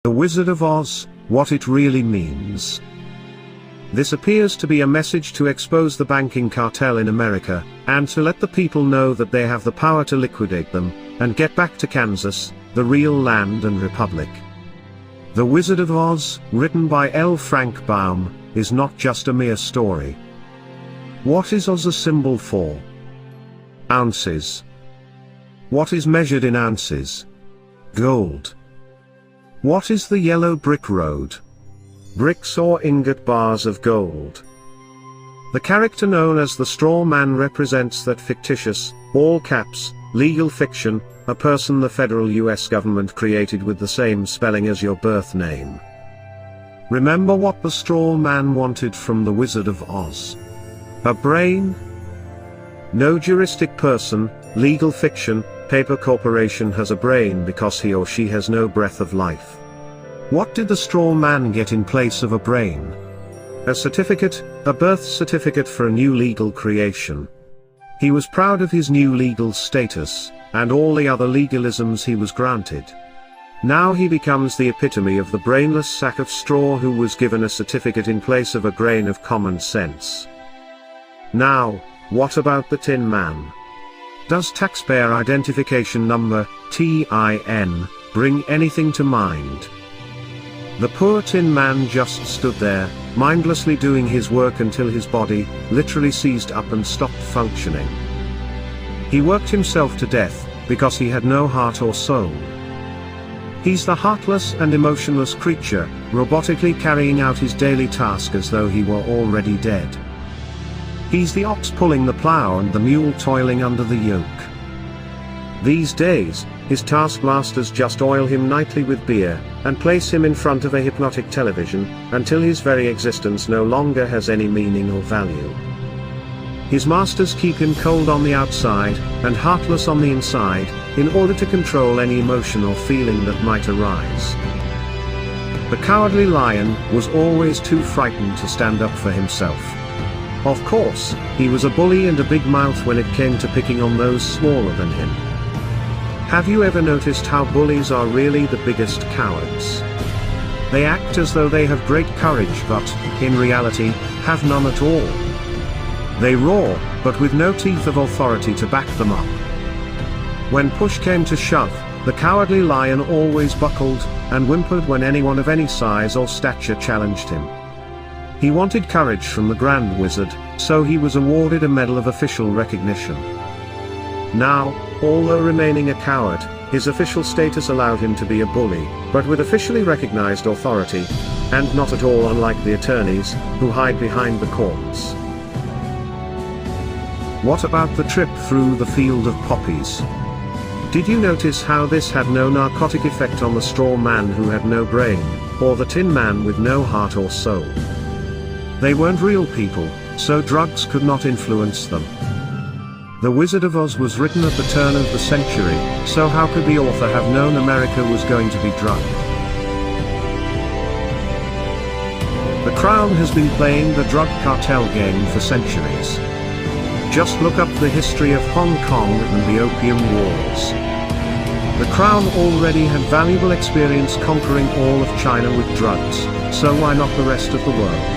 The Wizard of Oz, what it really means. This appears to be a message to expose the banking cartel in America, and to let the people know that they have the power to liquidate them, and get back to Kansas, the real land and republic. The Wizard of Oz, written by L. Frank Baum, is not just a mere story. What is Oz a symbol for? Ounces. What is measured in ounces? Gold. What is the yellow brick road? Bricks or ingot bars of gold. The character known as the Straw Man represents that fictitious, all caps, legal fiction, a person the federal US government created with the same spelling as your birth name. Remember what the Straw Man wanted from the Wizard of Oz? A brain? No juristic person, legal fiction, paper corporation has a brain because he or she has no breath of life. What did the Straw Man get in place of a brain? A certificate, a birth certificate for a new legal creation. He was proud of his new legal status, and all the other legalisms he was granted. Now he becomes the epitome of the brainless sack of straw who was given a certificate in place of a grain of common sense. Now, what about the Tin Man? Does taxpayer identification number, TIN, bring anything to mind? The poor Tin Man just stood there, mindlessly doing his work until his body, literally seized up and stopped functioning. He worked himself to death, because he had no heart or soul. He's the heartless and emotionless creature, robotically carrying out his daily task as though he were already dead. He's the ox pulling the plow and the mule toiling under the yoke. These days, his taskmasters just oil him nightly with beer, and place him in front of a hypnotic television, until his very existence no longer has any meaning or value. His masters keep him cold on the outside, and heartless on the inside, in order to control any emotion or feeling that might arise. The Cowardly Lion was always too frightened to stand up for himself. Of course, he was a bully and a big mouth when it came to picking on those smaller than him. Have you ever noticed how bullies are really the biggest cowards? They act as though they have great courage but, in reality, have none at all. They roar, but with no teeth of authority to back them up. When push came to shove, the Cowardly Lion always buckled, and whimpered when anyone of any size or stature challenged him. He wanted courage from the Grand Wizard, so he was awarded a medal of official recognition. Now, although remaining a coward, his official status allowed him to be a bully, but with officially recognized authority, and not at all unlike the attorneys, who hide behind the courts. What about the trip through the field of poppies? Did you notice how this had no narcotic effect on the Straw Man who had no brain, or the Tin Man with no heart or soul? They weren't real people, so drugs could not influence them. The Wizard of Oz was written at the turn of the century, so how could the author have known America was going to be drugged? The Crown has been playing the drug cartel game for centuries. Just look up the history of Hong Kong and the Opium Wars. The Crown already had valuable experience conquering all of China with drugs, so why not the rest of the world?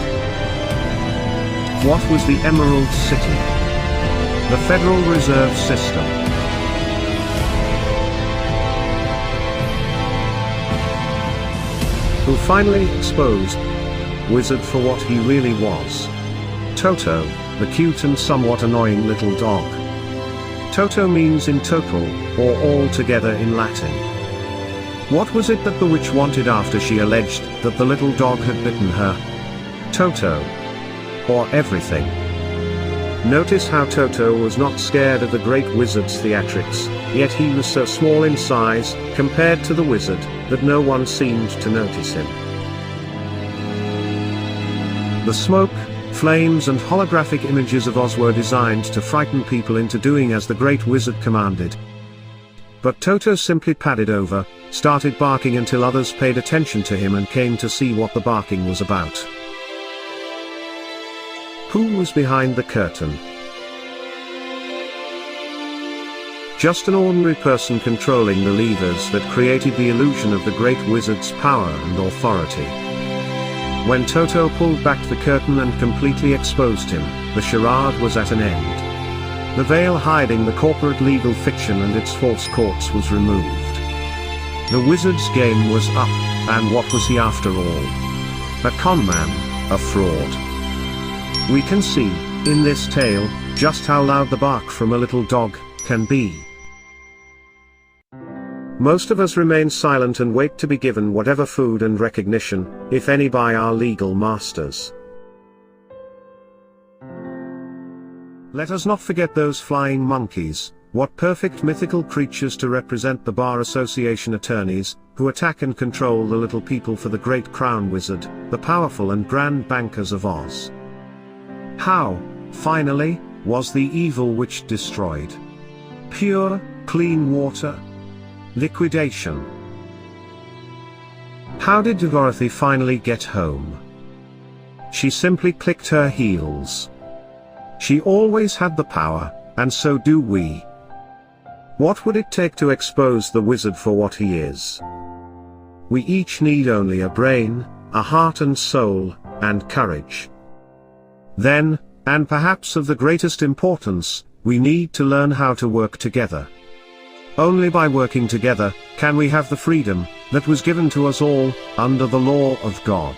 What was the Emerald City? The Federal Reserve System. Who finally exposed Wizard for what he really was. Toto, the cute and somewhat annoying little dog. Toto means in total, or altogether in Latin. What was it that the witch wanted after she alleged that the little dog had bitten her? Toto. Or everything. Notice how Toto was not scared of the great wizard's theatrics, yet he was so small in size, compared to the wizard, that no one seemed to notice him. The smoke, flames and holographic images of Oz were designed to frighten people into doing as the great wizard commanded. But Toto simply padded over, started barking until others paid attention to him and came to see what the barking was about. Who was behind the curtain? Just an ordinary person controlling the levers that created the illusion of the great wizard's power and authority. When Toto pulled back the curtain and completely exposed him, the charade was at an end. The veil hiding the corporate legal fiction and its false courts was removed. The wizard's game was up, and what was he after all? A conman, a fraud. We can see, in this tale, just how loud the bark from a little dog can be. Most of us remain silent and wait to be given whatever food and recognition, if any, by our legal masters. Let us not forget those flying monkeys, what perfect mythical creatures to represent the Bar Association attorneys, who attack and control the little people for the great crown wizard, the powerful and grand bankers of Oz. How, finally, was the evil witch destroyed? Pure, clean water? Liquidation. How did Dorothy finally get home? She simply clicked her heels. She always had the power, and so do we. What would it take to expose the wizard for what he is? We each need only a brain, a heart and soul, and courage. Then, and perhaps of the greatest importance, we need to learn how to work together. Only by working together, can we have the freedom that was given to us all, under the law of God.